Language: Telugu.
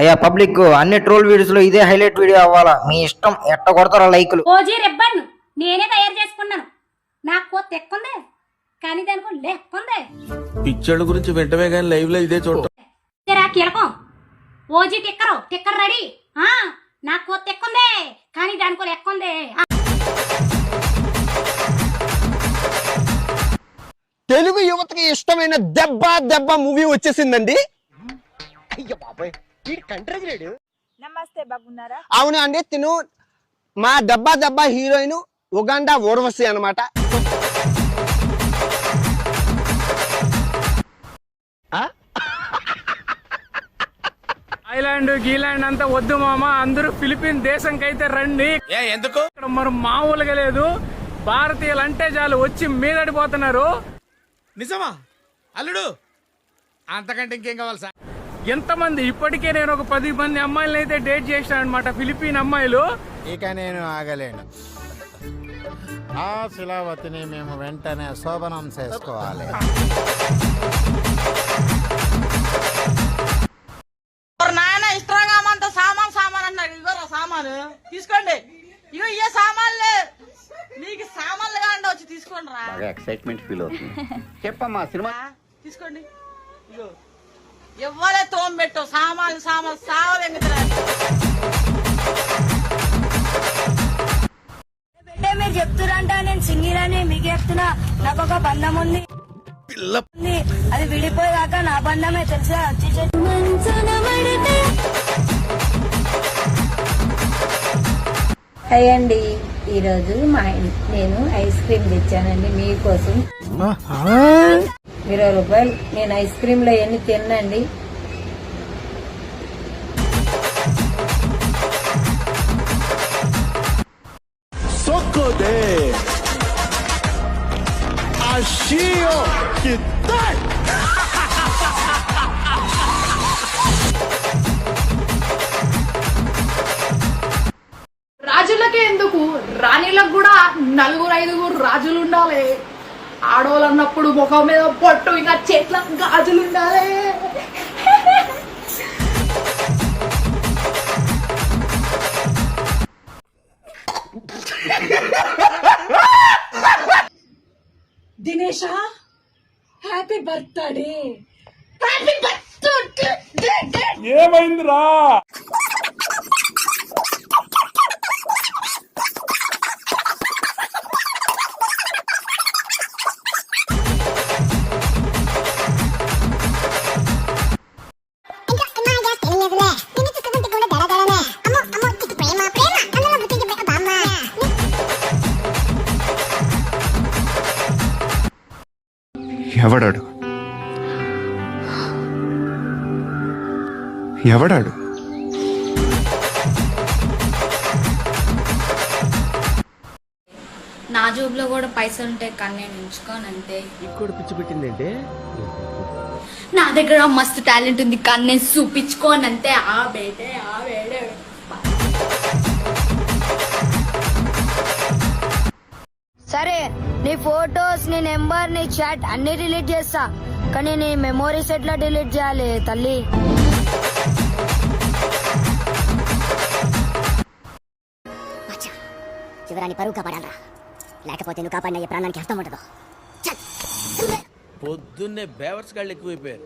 అయ్యా పబ్లిక్ అన్ని ట్రోల్ వీడియోస్ లో ఇదే హైలైట్ వీడియో అవ్వాలా, మీ ఇష్టం, ఎట్ట కొడతారా లైకులు. ఓజీ రెబ్బన్ నేనే తయారు చేసుకున్నాను. నాకు కోత ఎక్కుంది కానీ దానికో లెక్కుంది. పిక్చర్ల గురించి వెంటనే కానీ లైవ్ లో ఇదే చూడటం. కీలకం ఓజీ టిక్కర్ రెడీ. నాకు కోత ఎక్కుంది కానీ దానికో లెక్కుంది. తెలుగు యువతకి ఇష్టమైన దెబ్బ దెబ్బ మూవీ వచ్చేసిందండి. నమస్తే, బాగున్నారా? అవును అండి, తిను మా దెబ్బ దెబ్బ హీరోయిన్ ఉగాండా ఊర్వశి అన్నమాట. థాయిలాండ్ గీలాండ్ అంతా వద్దు మామ, అందరూ ఫిలిపిన్ దేశంకైతే రండి. ఎందుకు ఇక్కడ మరి మామూలుగా లేదు, భారతీయులు అంటే చాలు వచ్చి మీదడిపోతున్నారు. నిజమా అల్లుడు? అంతకంటే ఇంకేం కావాలి సార్? ఎంతమంది ఇప్పటికే నేను ఒక 10 మంది అమ్మాయిలను అయితే డేట్ చేశాను అనమాట, ఫిలిపిన్ అమ్మాయిలు. ఇక నేను ఆగలేను. ఆ శిలావతిని మేము వెంటనే శోభనం చేసుకోవాలి. నాయన ఇష్టంగా అంతా సామాన్ అన్నాడు. ఇగో సామాను తీసుకోండి. ఇగో ఇయ్యే సామాన్లే, నీకు సామాన్లు కాండి, వచ్చి తీసుకోండి రా. బాగా ఎక్సైట్మెంట్ ఫీల్ అవుతుంది. చెప్పమ్మా సినిమా తీసుకోండి. ఇగో ఎవ్వలే తోంబెట్టు సామాన్లు సావెంగుతురా. మీరు చెప్తురంట నేను సింగిల్ అని మీకు చెప్తున్నా. నాకు ఒక బంధం ఉంది, అది విడిపోయాక నా బంధమే తెలుసా. హాయ్ అండి, ఈరోజు నేను ఐస్ క్రీమ్ తెచ్చానండి మీకోసం. 20 రూపాయలు. నేను ఐస్ క్రీమ్ లో ఎన్ని తినండి. రాజులకే ఎందుకు, రాణిలకు కూడా 4-5 రాజులు ఉండాలి. ఆడోళ్ళు అన్నప్పుడు ముఖం మీద పొట్టు, ఇంకా చేతులకు గాజులు ఉండాలి. దినేష, హ్యాపీ బర్త్డే. ఏమైందిరా? ఎవడాడు? నా జోబులో కూడా పైసలు ఉంటాయి కానీ నేను ఉంచుకోనంతే. ఇక్కడ పిచ్చి పెట్టిందంటే నా దగ్గర మస్తు టాలెంట్ ఉంది కానీ నేను చూపించుకోనంతే. ఆ బేటే సరే, నీ ఫోటోస్, నీ నెంబర్, నీ చాట్ అన్ని డిలీట్ చేస్తా, కానీ నీ మెమోరీస్ ఎట్లా డిలీట్ చేయాలి తల్లి? చివరాని పరువు కాపాడాలరా, లేకపోతే నువ్వు కాపాడిన ఈ ప్రాణానికి అర్థం ఉండదు. పొద్దున్నే బేవర్స్ గాళ్ళు ఎక్కువైపోయారు.